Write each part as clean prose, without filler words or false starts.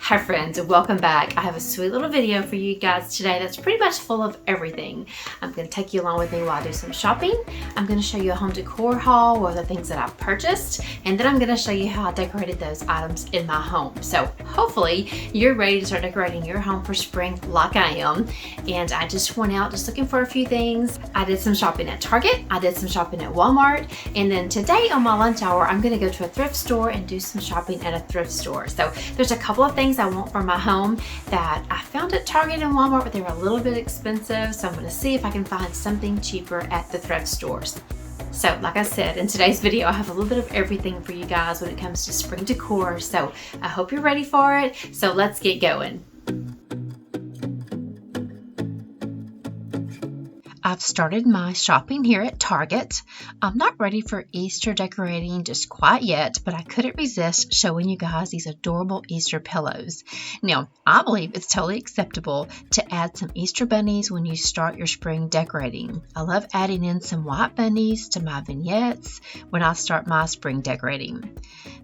Hi friends, and welcome back. I have a sweet little video for you guys today that's pretty much full of everything. I'm going to take you along with me while I do some shopping. I'm going to show you a home decor haul with the things that I've purchased, and then I'm going to show you how I decorated those items in my home. So hopefully you're ready to start decorating your home for spring like I am. And I just went out just looking for a few things. I did some shopping at Target, I did some shopping at Walmart, and then today on my lunch hour I'm going to go to a thrift store and do some shopping at a thrift store. So there's a couple of things I want for my home that I found at Target and Walmart, but they were a little bit expensive, so I'm going to see if I can find something cheaper at the thrift stores. So like I said, in today's video I have a little bit of everything for you guys when it comes to spring decor, so I hope you're ready for it. So let's get going. I've started my shopping here at Target. I'm not ready for Easter decorating just quite yet, but I couldn't resist showing you guys these adorable Easter pillows. Now, I believe it's totally acceptable to add some Easter bunnies when you start your spring decorating. I love adding in some white bunnies to my vignettes when I start my spring decorating.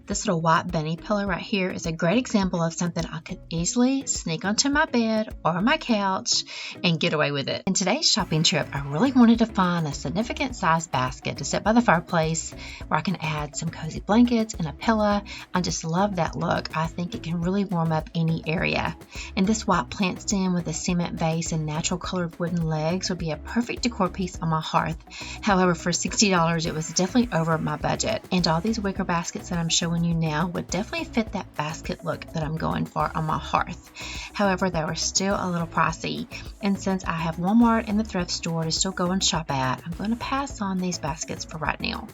This little white bunny pillow right here is a great example of something I could easily sneak onto my bed or my couch and get away with it. In today's shopping trip, I really wanted to find a significant size basket to sit by the fireplace where I can add some cozy blankets and a pillow. I just love that look. I think it can really warm up any area. And this white plant stem with a cement base and natural colored wooden legs would be a perfect decor piece on my hearth. However, for $60, it was definitely over my budget. And all these wicker baskets that I'm showing you now would definitely fit that basket look that I'm going for on my hearth. However, they were still a little pricey. And since I have Walmart and the thrift store to still go and shop at, I'm going to pass on these baskets for right now.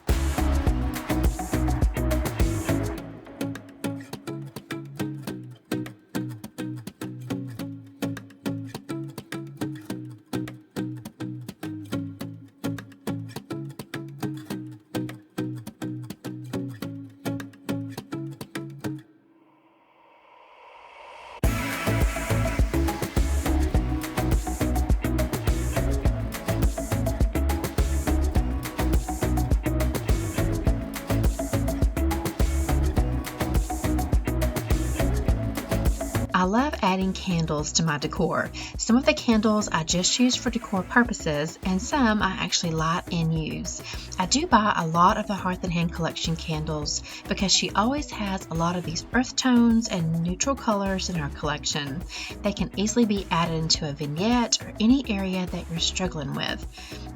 I love adding candles to my decor. Some of the candles I just use for decor purposes, and some I actually light and use. I do buy a lot of the Hearth and Hand collection candles because she always has a lot of these earth tones and neutral colors in her collection. They can easily be added into a vignette or any area that you're struggling with.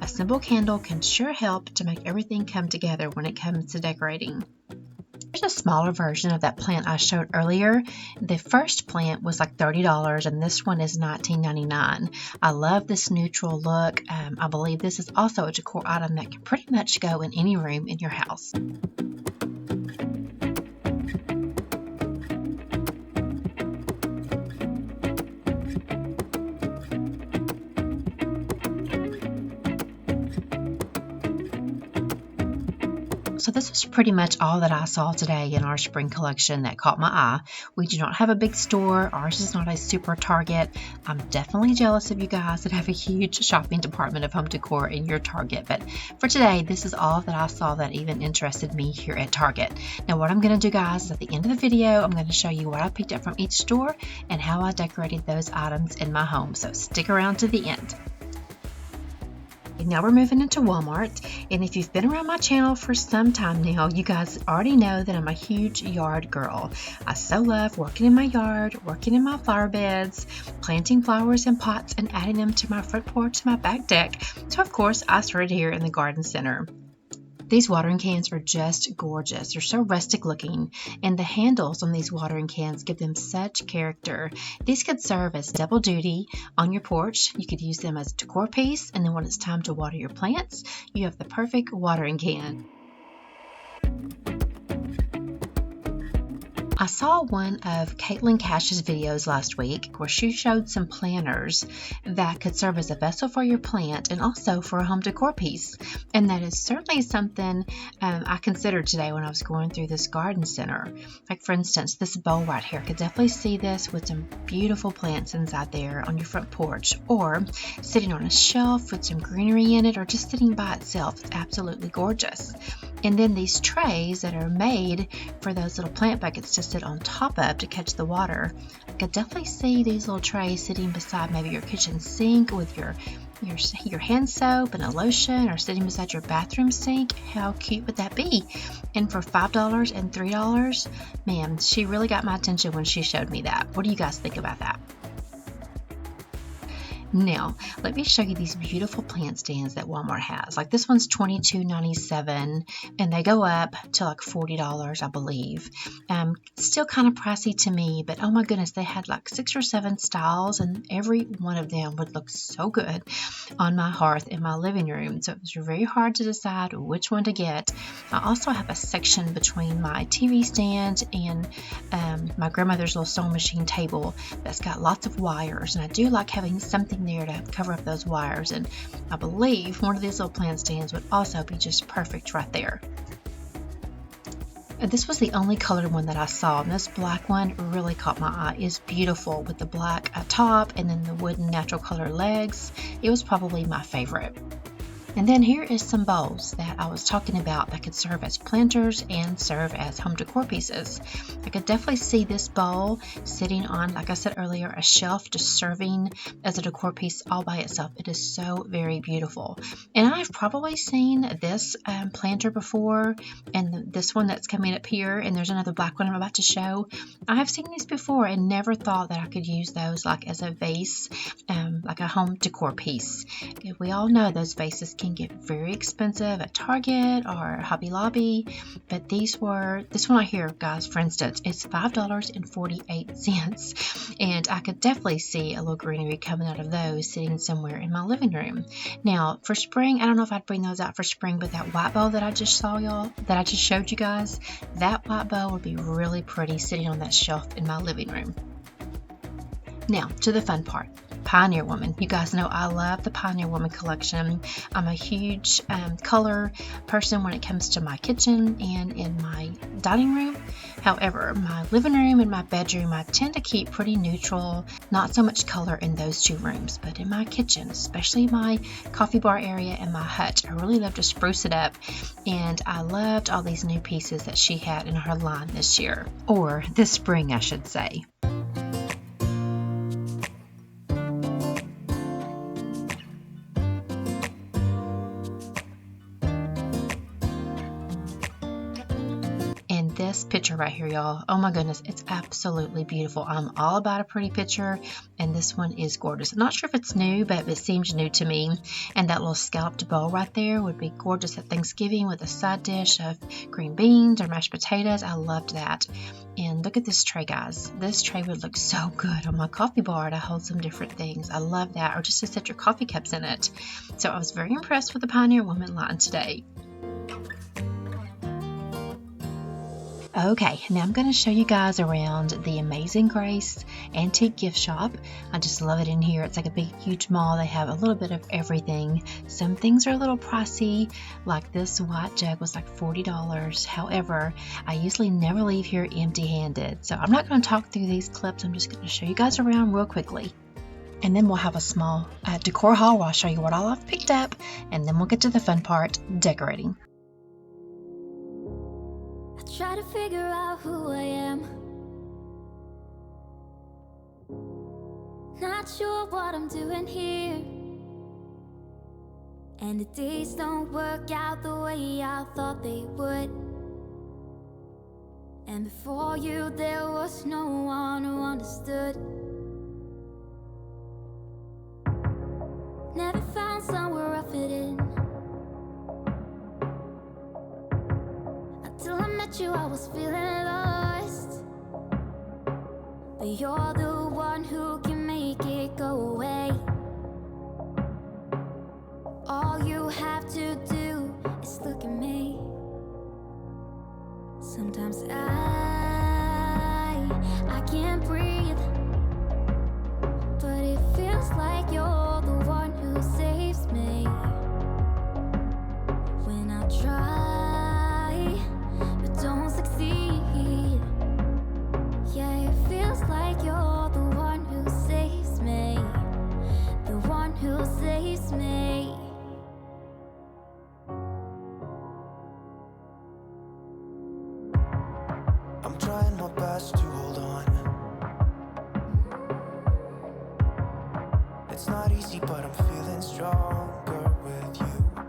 A simple candle can sure help to make everything come together when it comes to decorating. There's a smaller version of that plant I showed earlier. The first plant was like $30 and this one is $19.99. I love this neutral look. I believe this is also a decor item that can pretty much go in any room in your house. So this was pretty much all that I saw today in our spring collection that caught my eye. We do not have a big store. Ours is not a super Target. I'm definitely jealous of you guys that have a huge shopping department of home decor in your Target. But for today, this is all that I saw that even interested me here at Target. Now what I'm going to do, guys, is at the end of the video, I'm going to show you what I picked up from each store and how I decorated those items in my home. So stick around to the end. Now we're moving into Walmart, and if you've been around my channel for some time now, you guys already know that I'm a huge yard girl. I so love working in my yard, working in my flower beds, planting flowers in pots and adding them to my front porch and my back deck. So of course I started here in the garden center. These watering cans are just gorgeous. They're so rustic looking, and the handles on these watering cans give them such character. These could serve as double duty on your porch. You could use them as a decor piece, and then when it's time to water your plants, you have the perfect watering can. I saw one of Caitlin Cash's videos last week where she showed some planters that could serve as a vessel for your plant and also for a home decor piece. And that is certainly something I considered today when I was going through this garden center. Like for instance, this bowl right here, I could definitely see this with some beautiful plants inside there on your front porch, or sitting on a shelf with some greenery in it, or just sitting by itself. It's absolutely gorgeous. And then these trays that are made for those little plant buckets to sit on top of to catch the water. I could definitely see these little trays sitting beside maybe your kitchen sink with your hand soap and a lotion, or sitting beside your bathroom sink. How cute would that be? And for $5 and $3, man, she really got my attention when she showed me that. What do you guys think about that? Now, let me show you these beautiful plant stands that Walmart has. Like this one's $22.97, and they go up to like $40, I believe. Still kind of pricey to me, but oh my goodness, they had like 6 or 7 styles, and every one of them would look so good on my hearth in my living room. So it was very hard to decide which one to get. I also have a section between my TV stand and my grandmother's little sewing machine table that's got lots of wires, and I do like having something there to cover up those wires, and I believe one of these little plant stands would also be just perfect right there. This was the only colored one that I saw, and this black one really caught my eye. It's beautiful with the black top and then the wooden natural color legs. It was probably my favorite. And then here is some bowls that I was talking about that could serve as planters and serve as home decor pieces. I could definitely see this bowl sitting on, like I said earlier, a shelf, just serving as a decor piece all by itself. It is so very beautiful. And I've probably seen this planter before, and this one that's coming up here, and there's another black one I'm about to show. I have seen these before and never thought that I could use those like as a vase, like a home decor piece. We all know those vases can get very expensive at Target or Hobby Lobby, but this one right here, guys, for instance, it's $5.48, and I could definitely see a little greenery coming out of those sitting somewhere in my living room. Now for spring, I don't know if I'd bring those out for spring, but that white bow that I just showed you guys, that white bow would be really pretty sitting on that shelf in my living room. Now to the fun part. Pioneer Woman. You guys know I love the Pioneer Woman collection. I'm a huge color person when it comes to my kitchen and in my dining room. However, my living room and my bedroom, I tend to keep pretty neutral, not so much color in those two rooms, but in my kitchen, especially my coffee bar area and my hutch, I really love to spruce it up, and I loved all these new pieces that she had in her line this year, or this spring, I should say. This picture right here, y'all, oh my goodness, it's absolutely beautiful. I'm all about a pretty picture, and this one is gorgeous. I'm not sure if it's new, but it seems new to me. And that little scalloped bowl right there would be gorgeous at Thanksgiving with a side dish of green beans or mashed potatoes. I loved that. And look at this tray, guys. This tray would look so good on my coffee bar to hold some different things. I love that, or just to set your coffee cups in it. So I was very impressed with the Pioneer Woman line today. Okay, now I'm going to show you guys around the Amazing Grace Antique Gift Shop. I just love it in here. It's like a big, huge mall. They have a little bit of everything. Some things are a little pricey, like this white jug was like $40. However, I usually never leave here empty-handed. So I'm not going to talk through these clips. I'm just going to show you guys around real quickly. And then we'll have a small decor haul where I'll show you what all I've picked up. And then we'll get to the fun part, decorating. Try to figure out who I am. Not sure what I'm doing here. And the days don't work out the way I thought they would. And before you there was no one who understood. Never found somewhere I fit in. Till I met you, I was feeling lost. But you're the one who can make it go away. All you have to do is look at me. Sometimes I can't breathe, but it feels like you're the one who saves me. When I try but don't succeed, yeah, it feels like you're the one who saves me, the one who saves me. I'm trying my best easy, but I'm feeling stronger with you.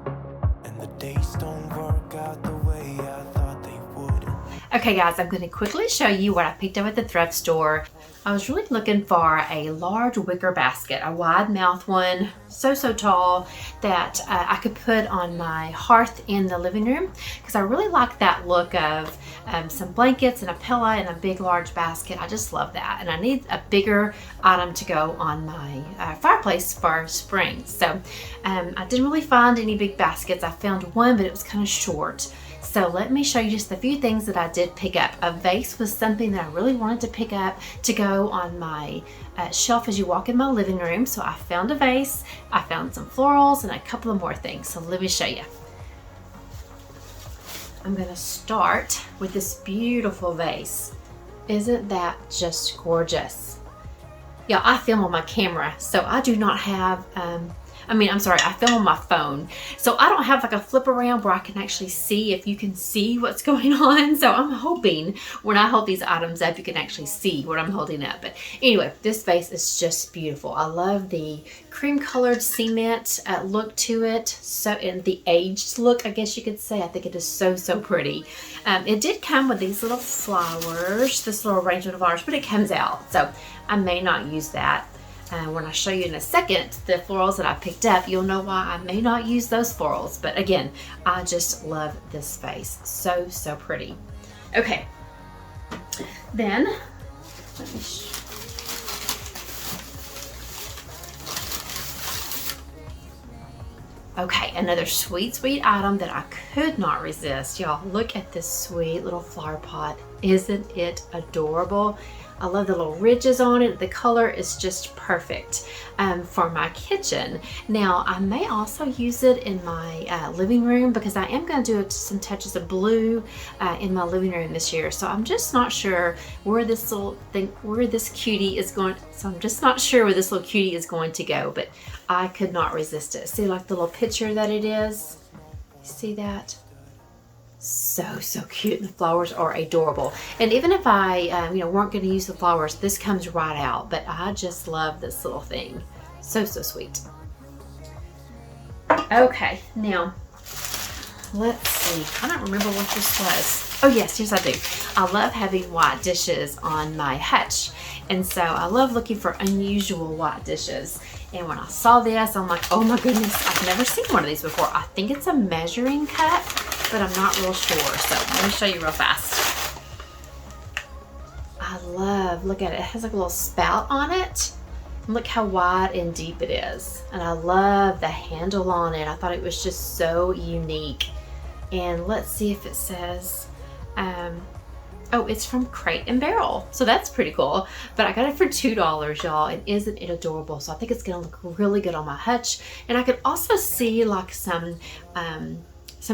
And the days don't work out the way I thought they would. Okay guys, I'm going to quickly show you what I picked up at the thrift store. I was really looking for a large wicker basket, a wide mouth one, so tall that I could put on my hearth in the living room, because I really like that look of some blankets and a pillow and a big large basket. I just love that, and I need a bigger item to go on my fireplace for spring. So I didn't really find any big baskets. I found one, but it was kind of short. So let me show you just a few things that I did pick up. A vase was something that I really wanted to pick up to go on my shelf as you walk in my living room. So I found a vase, I found some florals, and a couple of more things. So let me show you. I'm gonna start with this beautiful vase. Isn't that just gorgeous? Yeah, I film on my camera, so I do not have I film on my phone. So I don't have like a flip around where I can actually see if you can see what's going on. So I'm hoping when I hold these items up, you can actually see what I'm holding up. But anyway, this vase is just beautiful. I love the cream colored cement look to it. So, and the aged look, I guess you could say. I think it is so pretty. It did come with these little flowers, this little arrangement of flowers, but it comes out. So I may not use that. When I show you in a second the florals that I picked up, you'll know why I may not use those florals. But again, I just love this vase. So pretty. Okay. Then, let me okay, another sweet item that I could not resist. Y'all, look at this sweet little flower pot. Isn't it adorable? I love the little ridges on it. The color is just perfect for my kitchen. Now, I may also use it in my living room, because I am going to do some touches of blue in my living room this year. So I'm just not sure where this little thing, where this cutie is going. So I'm just not sure where this little cutie is going to go, but I could not resist it. See, like the little picture that it is. See that? So cute. The flowers are adorable. And even if I weren't going to use the flowers, this comes right out. But I just love this little thing. So sweet. Okay, now let's see. I don't remember what this was. Oh yes, I do. I love having white dishes on my hutch, and so I love looking for unusual white dishes. And when I saw this, I'm like, oh my goodness, I've never seen one of these before. I think it's a measuring cup, but I'm not real sure. So let me show you real fast. I love, look at it. It has like a little spout on it. And look how wide and deep it is. And I love the handle on it. I thought it was just so unique. And let's see if it says, oh, it's from Crate and Barrel. So that's pretty cool. But I got it for $2, y'all. And isn't it adorable? So I think it's gonna look really good on my hutch. And I could also see like some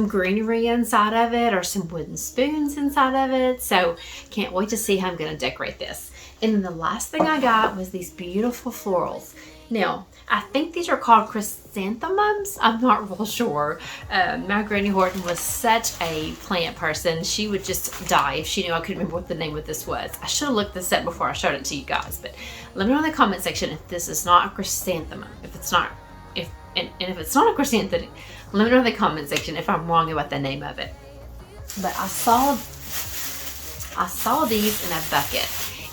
greenery inside of it, or some wooden spoons inside of it. So can't wait to see how I'm gonna decorate this. And then the last thing I got was these beautiful florals. Now, I think these are called chrysanthemums. I'm not real sure. My Granny Horton was such a plant person. She would just die if she knew I couldn't remember what the name of this was. I should have looked this up before I showed it to you guys. But let me know in the comment section if this is not a chrysanthemum. If it's not, if it's not a chrysanthemum, let me know in the comment section if I'm wrong about the name of it. But I saw these in a bucket.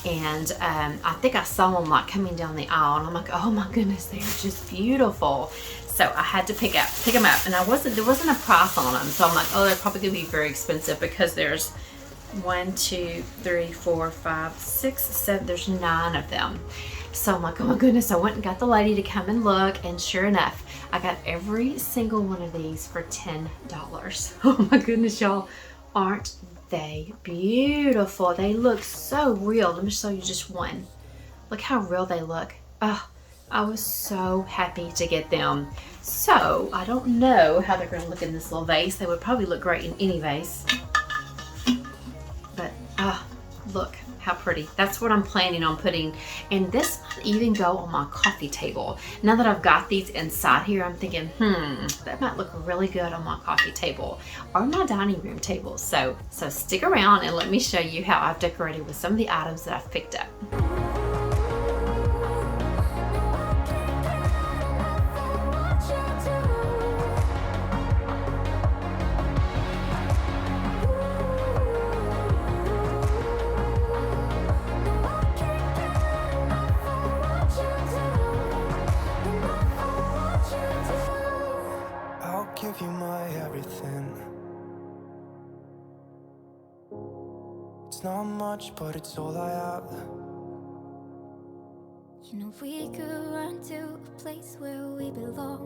And I think I saw them like coming down the aisle, and I'm like, oh my goodness, they're just beautiful. So I had to pick them up, and there wasn't a price on them. So I'm like, oh, they're probably gonna be very expensive, because there's 1, 2, 3, 4, 5, 6, 7. There's 9 of them. So I'm like, oh my goodness. I went and got the lady to come and look, and sure enough, I got every single one of these for $10. Oh my goodness, y'all, aren't they beautiful? They look so real. Let me show you just one. Look how real they look. Oh, I was so happy to get them. So I don't know how they're going to look in this little vase. They would probably look great in any vase. But look how pretty. That's what I'm planning on putting. And this might even go on my coffee table. Now that I've got these inside here, I'm thinking, that might look really good on my coffee table or my dining room table. So stick around and let me show you how I've decorated with some of the items that I've picked up. It's not much, but it's all I have. You know we could run to a place where we belong,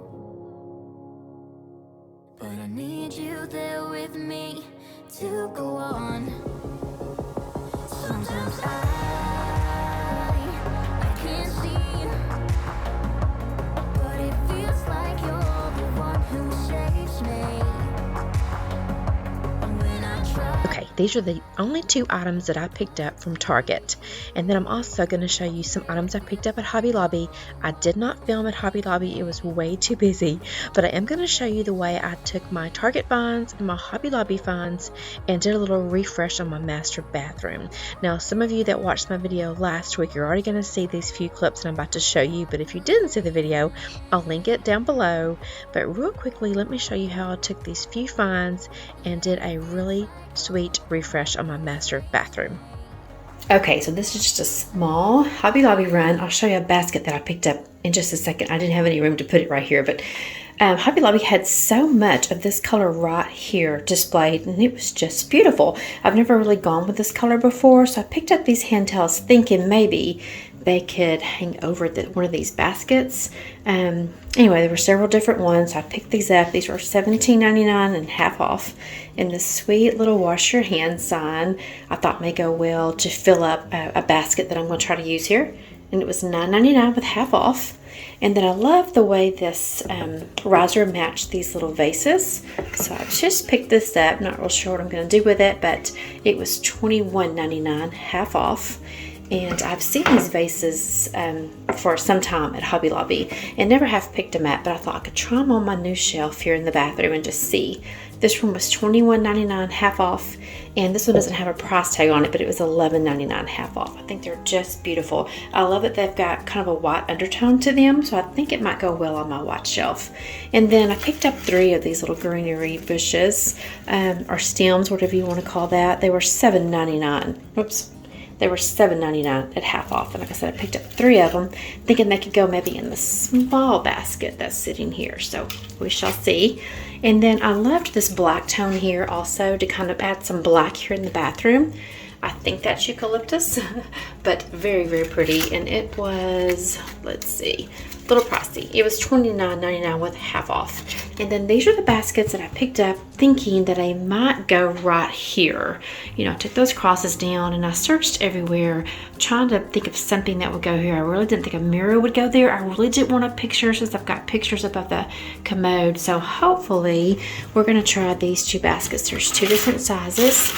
but I need you there with me to go on. Sometimes I can't see, but it feels like you're the one who saves me. When I try. Okay, these are the only 2 items that I picked up from Target. And then I'm also going to show you some items I picked up at Hobby Lobby. I did not film at Hobby Lobby. It was way too busy. But I am going to show you the way I took my Target finds and my Hobby Lobby finds and did a little refresh on my master bathroom. Now, some of you that watched my video last week, you're already going to see these few clips that I'm about to show you. But if you didn't see the video, I'll link it down below. But real quickly, let me show you how I took these few finds and did a really sweet refresh on my master bathroom. Okay, so this is just a small Hobby Lobby run. I'll show you a basket that I picked up in just a second. I didn't have any room to put it right here, but Hobby Lobby had so much of this color right here displayed, and it was just beautiful. I've never really gone with this color before, so I picked up these hand towels thinking maybe they could hang over one of these baskets. Anyway, there were several different ones. So I picked these up. These were $17.99 and half off. And this sweet little wash your hands sign I thought may go well to fill up a basket that I'm going to try to use here. And it was $9.99 with half off. And then I love the way this riser matched these little vases. So I just picked this up. Not real sure what I'm going to do with it, but it was $21.99 half off. And I've seen these vases for some time at Hobby Lobby and never have picked them up, but I thought I could try them on my new shelf here in the bathroom and just see. This one was $21.99 half off, and this one doesn't have a price tag on it, but it was $11.99 half off. I think they're just beautiful. I love that they've got kind of a white undertone to them, so I think it might go well on my white shelf. And then I picked up 3 of these little greenery bushes, or stems, whatever you want to call that. They were $7.99. Oops. They were $7.99 at half off. And like I said, I picked up 3 of them, thinking they could go maybe in the small basket that's sitting here. So we shall see. And then I loved this black tone here also to kind of add some black here in the bathroom. I think that's eucalyptus, but very, very pretty. And it was, let's see, a little pricey. It was $29.99 with half off. And then these are the baskets that I picked up thinking that I might go right here. You know, I took those crosses down and I searched everywhere trying to think of something that would go here. I really didn't think a mirror would go there. I really didn't want a picture since I've got pictures above the commode. So hopefully we're going to try these 2 baskets. There's 2 different sizes.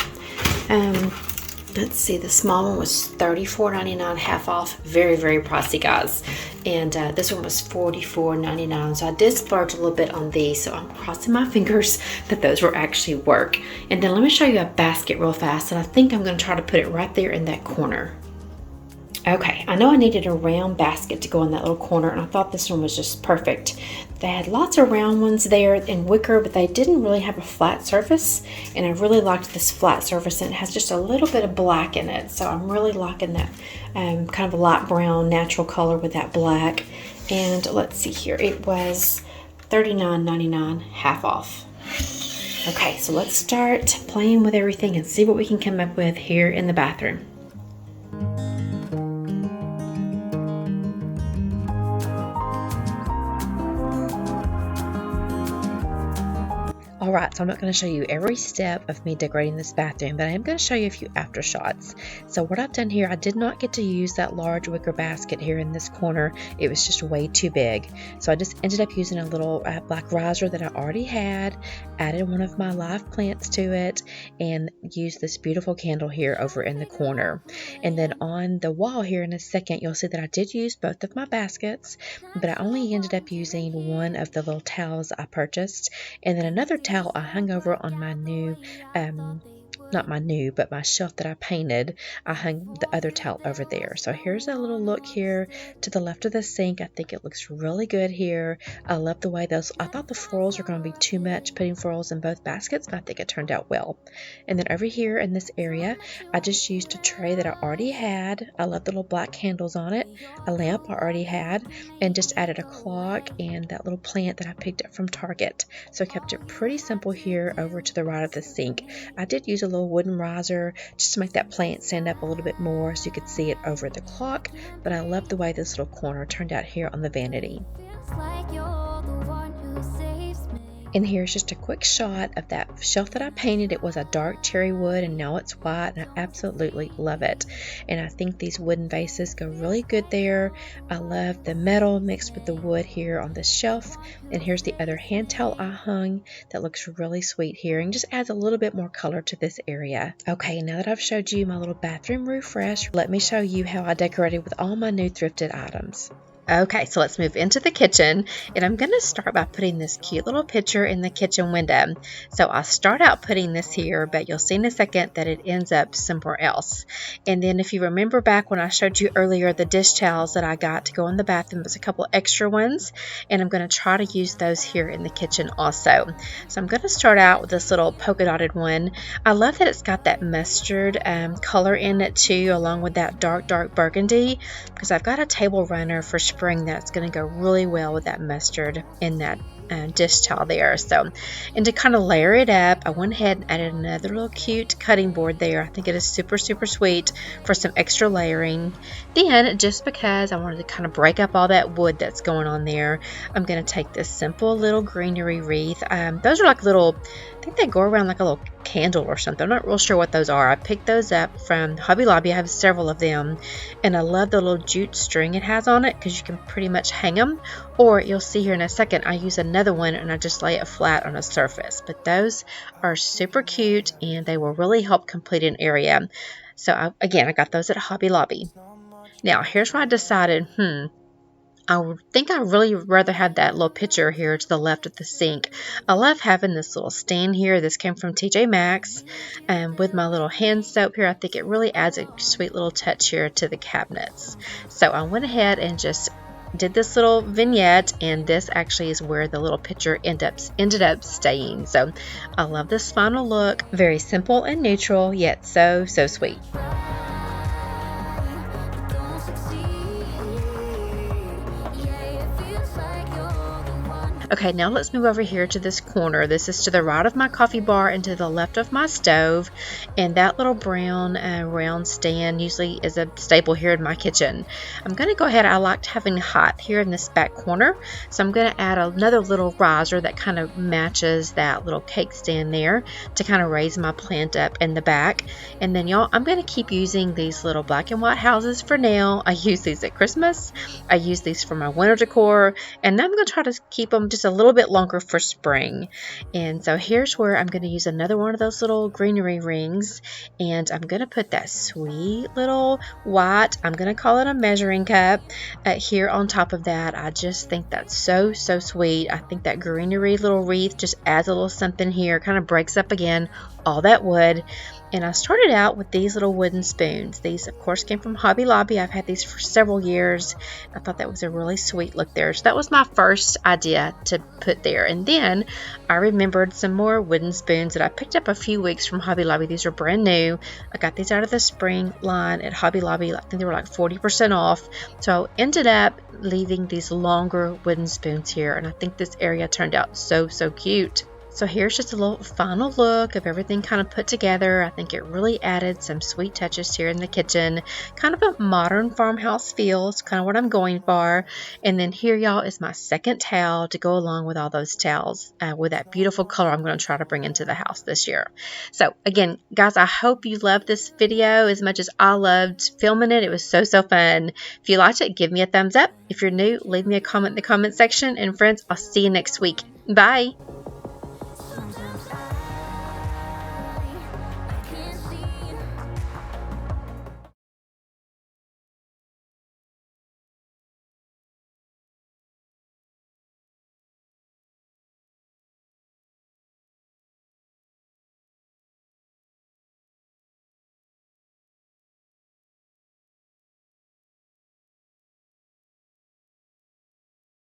Let's see, the small one was $34.99 half off. Very, very pricey, guys. And this one was $44.99. So I did splurge a little bit on these. So I'm crossing my fingers that those will actually work. And then let me show you a basket real fast. And I think I'm going to try to put it right there in that corner. Okay, I know I needed a round basket to go in that little corner, and I thought this one was just perfect. They had lots of round ones there in wicker, but they didn't really have a flat surface, and I really liked this flat surface, and it has just a little bit of black in it, so I'm really liking that kind of a light brown natural color with that black. And let's see here, it was $39.99 half off. Okay, so let's start playing with everything and see what we can come up with here in the bathroom. Alright, so I'm not going to show you every step of me decorating this bathroom, but I am going to show you a few after shots. So what I've done here, I did not get to use that large wicker basket here in this corner. It was just way too big. So I just ended up using a little black riser that I already had, added one of my live plants to it, and used this beautiful candle here over in the corner. And then on the wall here in a second, you'll see that I did use both of my baskets, but I only ended up using one of the little towels I purchased, and then another towel I hung over on my new, not my new, but my shelf that I painted. I hung the other towel over there. So here's a little look here to the left of the sink. I think it looks really good here. I love the way those, I thought the florals were going to be too much, putting florals in both baskets, but I think it turned out well. And then over here in this area, I just used a tray that I already had. I love the little black candles on it. A lamp I already had, and just added a clock and that little plant that I picked up from Target. So I kept it pretty simple here over to the right of the sink. I did use a little little wooden riser just to make that plant stand up a little bit more so you could see it over the clock. But I love the way this little corner turned out here on the vanity. Feels like you're the one who saves me. And here's just a quick shot of that shelf that I painted. It was a dark cherry wood and now it's white, and I absolutely love it. And I think these wooden vases go really good there. I love the metal mixed with the wood here on this shelf. And here's the other hand towel I hung that looks really sweet here and just adds a little bit more color to this area. Okay, now that I've showed you my little bathroom refresh, let me show you how I decorated with all my new thrifted items. Okay, so let's move into the kitchen, and I'm going to start by putting this cute little picture in the kitchen window. So I'll start out putting this here, but you'll see in a second that it ends up somewhere else. And then if you remember back when I showed you earlier the dish towels that I got to go in the bathroom, there's a couple extra ones, and I'm going to try to use those here in the kitchen also. So I'm going to start out with this little polka dotted one. I love that it's got that mustard color in it too, along with that dark burgundy, because I've got a table runner for spring that's going to go really well with that mustard in that dish towel there. So, and to kind of layer it up, I went ahead and added another little cute cutting board there. I think it is super sweet for some extra layering. Then, just because I wanted to kind of break up all that wood that's going on there, I'm going to take this simple little greenery wreath. Those are like little, I think they go around like a little candle or something. I'm not real sure what those are. I picked those up from Hobby Lobby. I have several of them, and I love the little jute string it has on it because you can pretty much hang them, or you'll see here in a second I use another one and I just lay it flat on a surface. But those are super cute and they will really help complete an area. So I got those at Hobby Lobby. Now here's where I decided I think I really rather have that little picture here to the left of the sink. I love having this little stand here. This came from TJ Maxx, and with my little hand soap here, I think it really adds a sweet little touch here to the cabinets. So I went ahead and just did this little vignette, and this actually is where the little picture ended up staying. So I love this final look. Very simple and neutral, yet so sweet. Don't succeed. Yeah, it feels like you're the one. Okay, now let's move over here to this corner. This is to the right of my coffee bar and to the left of my stove. And that little brown round stand usually is a staple here in my kitchen. I'm going to go ahead. I liked having hot here in this back corner. So I'm going to add another little riser that kind of matches that little cake stand there to kind of raise my plant up in the back. And then y'all, I'm going to keep using these little black and white houses for now. I use these at Christmas. I use these for my winter decor. And I'm going to try to keep them just a little bit longer for spring. And so here's where I'm going to use another one of those little greenery rings, and I'm going to put that sweet little white, I'm going to call it a measuring cup, here on top of that. I just think that's so sweet. I think that greenery little wreath just adds a little something here, kind of breaks up again all that wood. And I started out with these little wooden spoons. These, of course, came from Hobby Lobby. I've had these for several years. I thought that was a really sweet look there. So that was my first idea to put there. And then I remembered some more wooden spoons that I picked up a few weeks from Hobby Lobby. These are brand new. I got these out of the spring line at Hobby Lobby. I think they were like 40% off. So I ended up leaving these longer wooden spoons here. And I think this area turned out so cute. So here's just a little final look of everything kind of put together. I think it really added some sweet touches here in the kitchen. Kind of a modern farmhouse feel. It's kind of what I'm going for. And then here, y'all, is my second towel to go along with all those towels with that beautiful color I'm going to try to bring into the house this year. So again, guys, I hope you loved this video as much as I loved filming it. It was so fun. If you liked it, give me a thumbs up. If you're new, leave me a comment in the comment section. And friends, I'll see you next week. Bye.